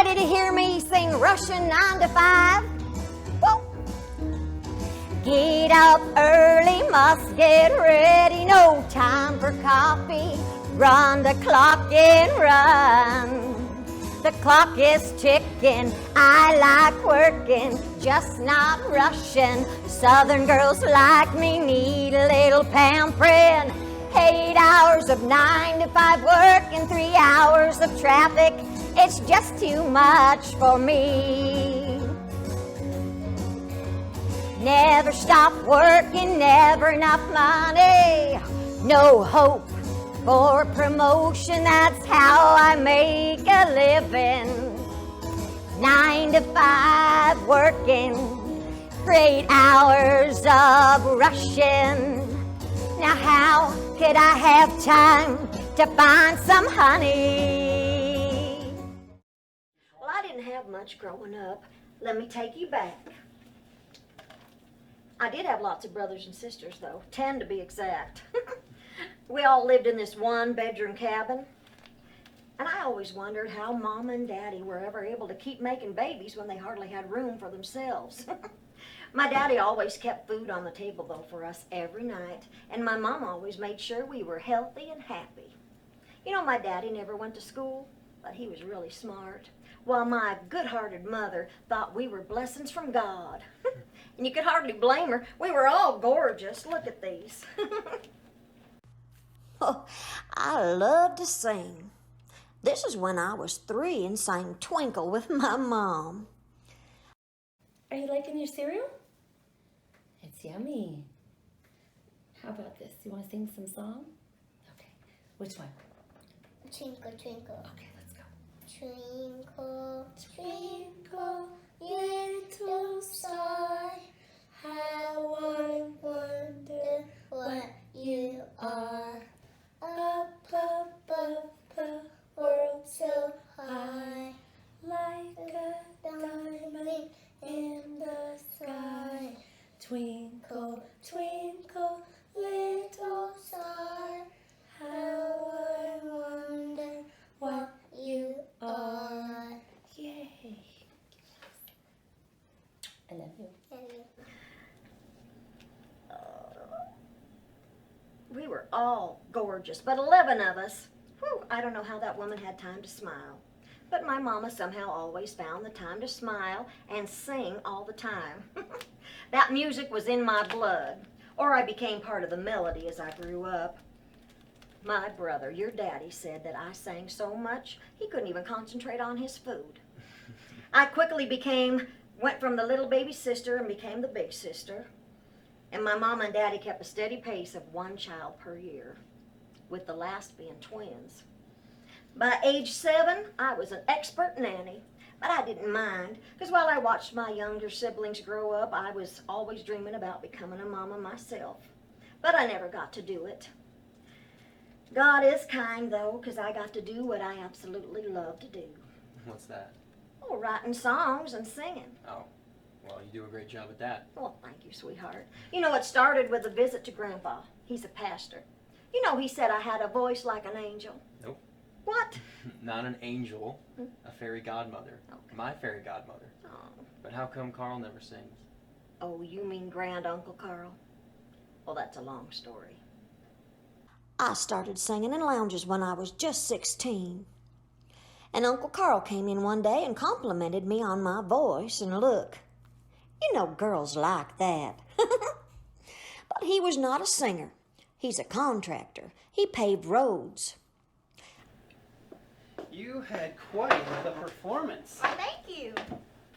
ready to hear me sing Russian 9 to 5? Woo! Get up early, must get ready, no time for coffee. Run the clock and run. The clock is ticking, I like working, just not rushing. Southern girls like me need a little pampering. 8 hours of 9 to 5 work and 3 hours of traffic, it's just too much for me. Never stop working, never enough money, no hope for promotion, that's how I make a living. 9 to 5 working, 8 hours of rushing. Now how could I have time to find some honey? Well, I didn't have much growing up. Let me take you back. I did have lots of brothers and sisters, though, 10 to be exact. We all lived in this one-bedroom cabin, and I always wondered how Mama and Daddy were ever able to keep making babies when they hardly had room for themselves. My daddy always kept food on the table, though, for us every night, and my mom always made sure we were healthy and happy. You know, my daddy never went to school, but he was really smart, while my good-hearted mother thought we were blessings from God. And you could hardly blame her. We were all gorgeous. Look at these. Oh, I love to sing. This is when I was 3 and sang Twinkle with my mom. Are you liking your cereal? It's yummy. How about this? You want to sing some song? Okay. Which one? Twinkle, twinkle. Okay, let's go. Twinkle, twinkle, little star, how I wonder what you are. Up above the world so high, like a diamond in the sky. Twinkle, twinkle, little star, how I wonder what you are. Yay. I love you. We were all gorgeous, but 11 of us. Whew, I don't know how that woman had time to smile. But my mama somehow always found the time to smile and sing all the time. That music was in my blood, or I became part of the melody as I grew up. My brother, your daddy, said that I sang so much he couldn't even concentrate on his food. I quickly went from the little baby sister and became the big sister. And my mama and daddy kept a steady pace of 1 child per year, with the last being twins. By age 7, I was an expert nanny, but I didn't mind, because while I watched my younger siblings grow up, I was always dreaming about becoming a mama myself. But I never got to do it. God is kind, though, because I got to do what I absolutely love to do. What's that? Oh, writing songs and singing. Oh, well, you do a great job at that. Well, thank you, sweetheart. You know, it started with a visit to Grandpa. He's a pastor. You know, he said I had a voice like an angel. Nope. What? Not an angel, a fairy godmother. Okay. My fairy godmother. Oh. But how come Carl never sings? Oh, you mean Grand Uncle Carl? Well, that's a long story. I started singing in lounges when I was just 16. And Uncle Carl came in one day and complimented me on my voice and look. You know girls like that. But he was not a singer. He's a contractor. He paved roads. You had quite the performance. Why, thank you.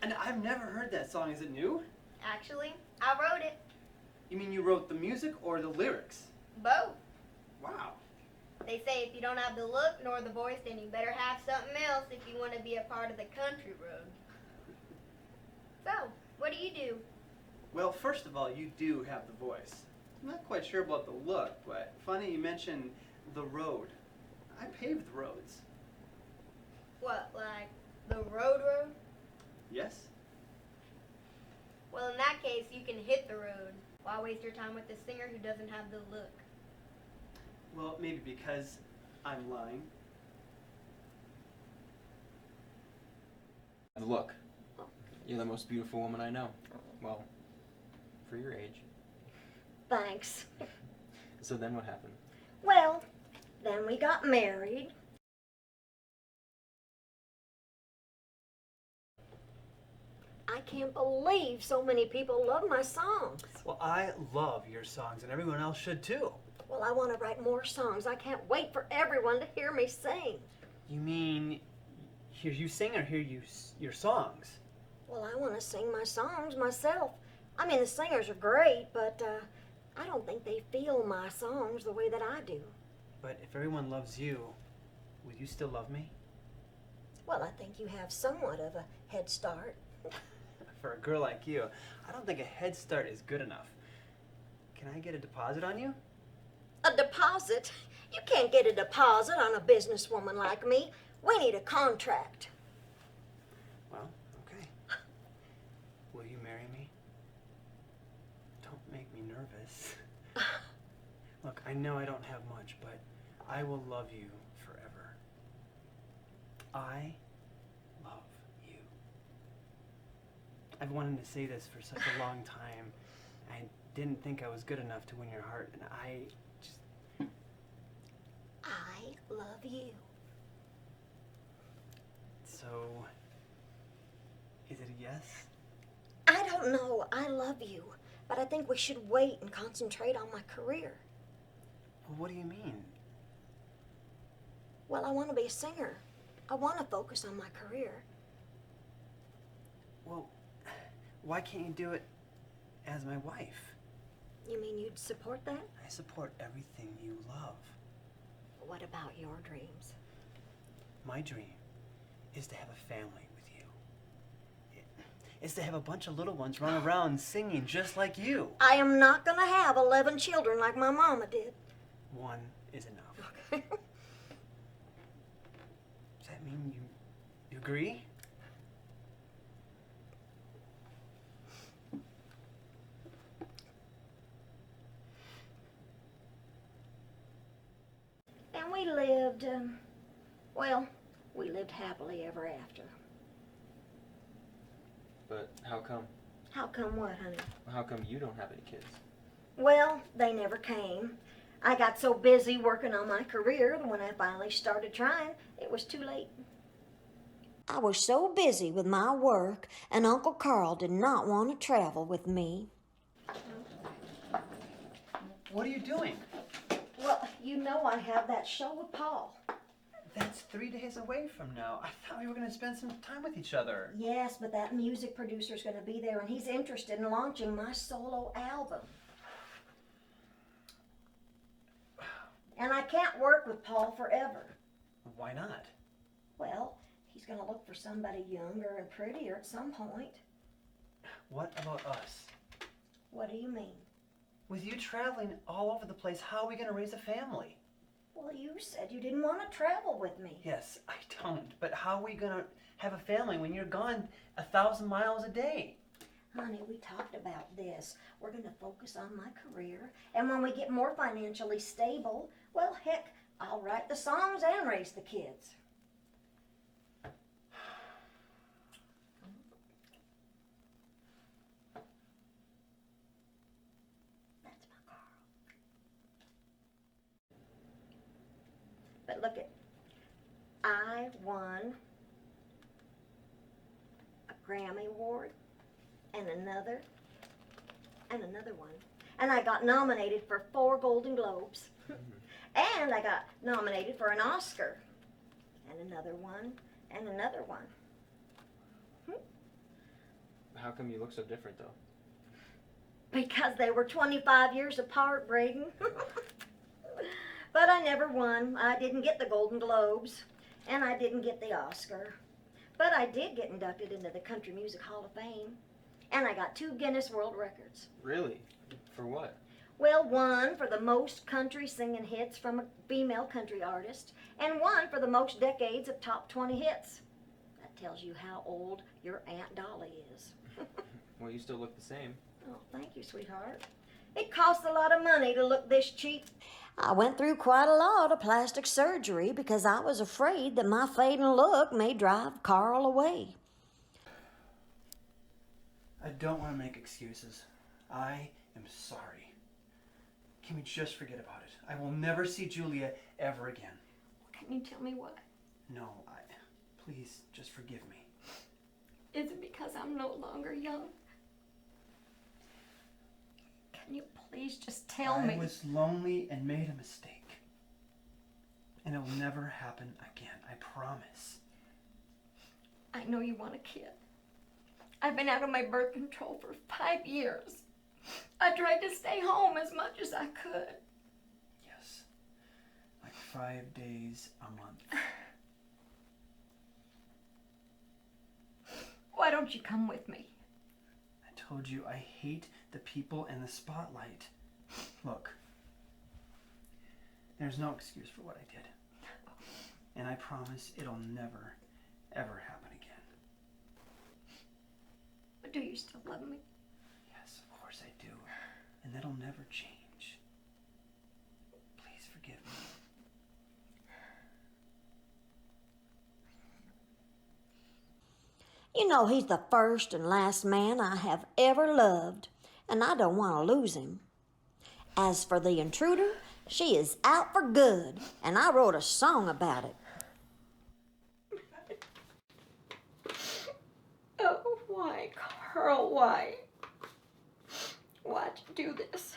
And I've never heard that song. Is it new? Actually, I wrote it. You mean you wrote the music or the lyrics? Both. Wow. They say if you don't have the look nor the voice, then you better have something else if you want to be a part of the country road. So, what do? Well, first of all, you do have the voice. I'm not quite sure about the look, but funny you mention the road. I paved the roads. What, like the road? Yes? Well, in that case, you can hit the road. Why waste your time with a singer who doesn't have the look? Well, maybe because I'm lying. Look, you're the most beautiful woman I know. Well, for your age. Thanks. So then what happened? Well, then we got married. I can't believe so many people love my songs. Well, I love your songs, and everyone else should too. Well, I want to write more songs. I can't wait for everyone to hear me sing. You mean hear you sing or hear your songs? Well, I want to sing my songs myself. I mean, the singers are great, but I don't think they feel my songs the way that I do. But if everyone loves you, will you still love me? Well, I think you have somewhat of a head start. For a girl like you, I don't think a head start is good enough. Can I get a deposit on you? A deposit? You can't get a deposit on a businesswoman like me. We need a contract. Well, okay. Will you marry me? Don't make me nervous. Look, I know I don't have much, but I will love you forever. I love you. I've wanted to say this for such a long time. I didn't think I was good enough to win your heart, and I love you. So, is it a yes? I don't know. I love you. But I think we should wait and concentrate on my career. Well, what do you mean? Well, I want to be a singer. I want to focus on my career. Well, why can't you do it as my wife? You mean you'd support that? I support everything you love. What about your dreams? My dream is to have a family with you. It's to have a bunch of little ones run around singing just like you. I am not going to have 11 children like my mama did. One is enough. Okay. Does that mean you agree? And we lived, well, we lived happily ever after. But how come? How come what, honey? How come you don't have any kids? Well, they never came. I got so busy working on my career that when I finally started trying, it was too late. I was so busy with my work, and Uncle Carl did not want to travel with me. What are you doing? Well, you know I have that show with Paul. That's 3 days away from now. I thought we were going to spend some time with each other. Yes, but that music producer's going to be there, and he's interested in launching my solo album. And I can't work with Paul forever. Why not? Well, he's going to look for somebody younger and prettier at some point. What about us? What do you mean? With you traveling all over the place, how are we going to raise a family? Well, you said you didn't want to travel with me. Yes, I don't. But how are we going to have a family when you're gone 1,000 miles a day? Honey, we talked about this. We're going to focus on my career. And when we get more financially stable, well, heck, I'll write the songs and raise the kids. That's my Carl. But look I won a Grammy Award and another one. And I got nominated for 4 Golden Globes. And I got nominated for an Oscar. And another one, and another one. How come you look so different, though? Because they were 25 years apart, Braden. But I never won. I didn't get the Golden Globes, and I didn't get the Oscar. But I did get inducted into the Country Music Hall of Fame, and I got 2 Guinness World Records. Really? For what? Well, one for the most country singing hits from a female country artist, and one for the most decades of top 20 hits. That tells you how old your Aunt Dolly is. Well, you still look the same. Oh, thank you, sweetheart. It costs a lot of money to look this cheap. I went through quite a lot of plastic surgery because I was afraid that my fading look may drive Carl away. I don't want to make excuses. I am sorry. Can we just forget about it? I will never see Julia ever again. Can you tell me why? No, please, just forgive me. Is it because I'm no longer young? Can you please just tell me? I was lonely and made a mistake. And it will never happen again, I promise. I know you want a kid. I've been out of my birth control for 5 years. I tried to stay home as much as I could. Yes, like 5 days a month. Why don't you come with me? I told you I hate the people in the spotlight. Look, there's no excuse for what I did. And I promise it'll never, ever happen again. But do you still love me? Yes, of course I do. And that'll never change. Please forgive me. You know, he's the first and last man I have ever loved, and I don't want to lose him. As for the intruder, she is out for good, and I wrote a song about it. Oh, why, Carl, why? Why'd you do this?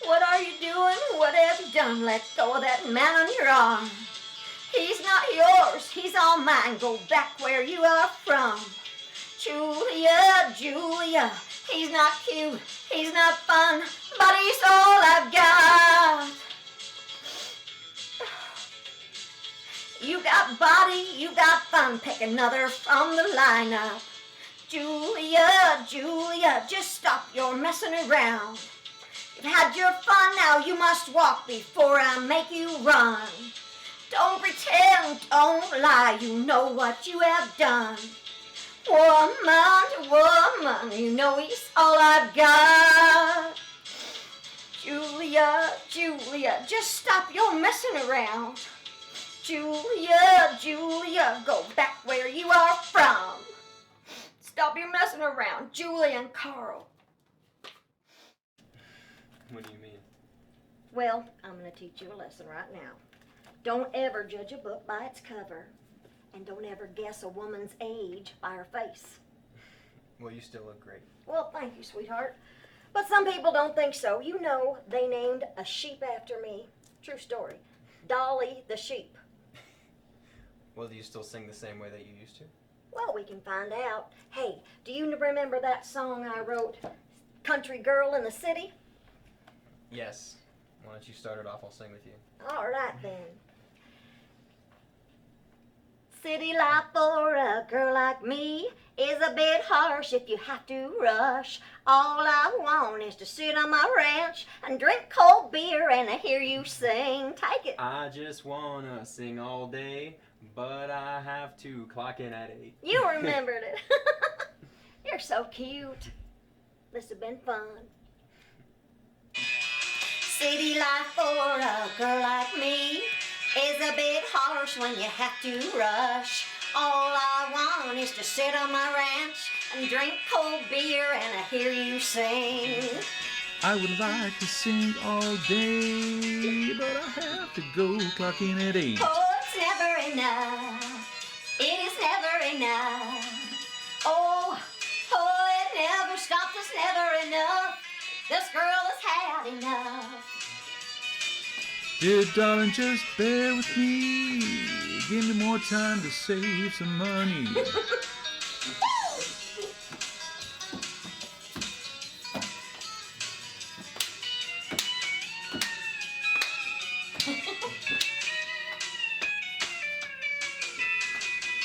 What are you doing? What have you done? Let go of that man on your arm. He's not yours. He's all mine. Go back where you are from. Julia, Julia. He's not cute. He's not fun. But he's all I've got. You got body. You got fun. Pick another from the lineup. Julia, Julia. Just stop your messing around. You've had your fun, now you must walk before I make you run. Don't pretend, don't lie, you know what you have done. Woman, woman, you know he's all I've got. Julia, Julia, just stop your messing around. Julia, Julia, go back where you are from. Stop your messing around, Julia and Carl. What do you mean? Well, I'm going to teach you a lesson right now. Don't ever judge a book by its cover. And don't ever guess a woman's age by her face. Well, you still look great. Well, thank you, sweetheart. But some people don't think so. You know, they named a sheep after me. True story. Dolly the sheep. Well, do you still sing the same way that you used to? Well, we can find out. Hey, do you remember that song I wrote, Country Girl in the City? Yes. Why don't you start it off? I'll sing with you. All right, then. City life for a girl like me is a bit harsh if you have to rush. All I want is to sit on my ranch and drink cold beer and hear you sing. Take it. I just wanna sing all day, but I have to clock in at 8. You remembered it. You're so cute. This has been fun. City life for a girl like me is a bit harsh when you have to rush. All I want is to sit on my ranch and drink cold beer and hear you sing. I would like to sing all day, but I have to go clock in at 8. Oh, it's never enough. It is never enough. Oh, it never stops. It's never enough. This girl has had enough. Dear darling, just bear with me. Give me more time to save some money.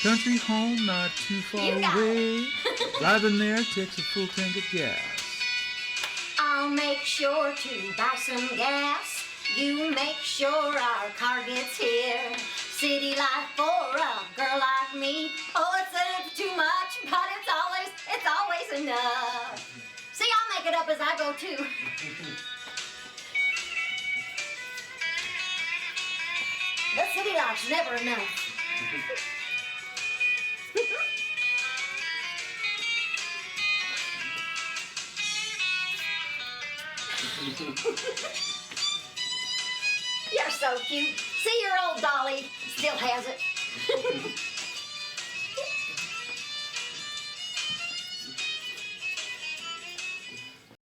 Country home, not too far You got away. Driving there takes a full tank of gas. I'll make sure to buy some gas. You make sure our car gets here. City life for a girl like me. Oh, it's too much, but it's always enough. See, I'll make it up as I go too. The city dog's never enough. You're so cute. See, your old Dolly still has it.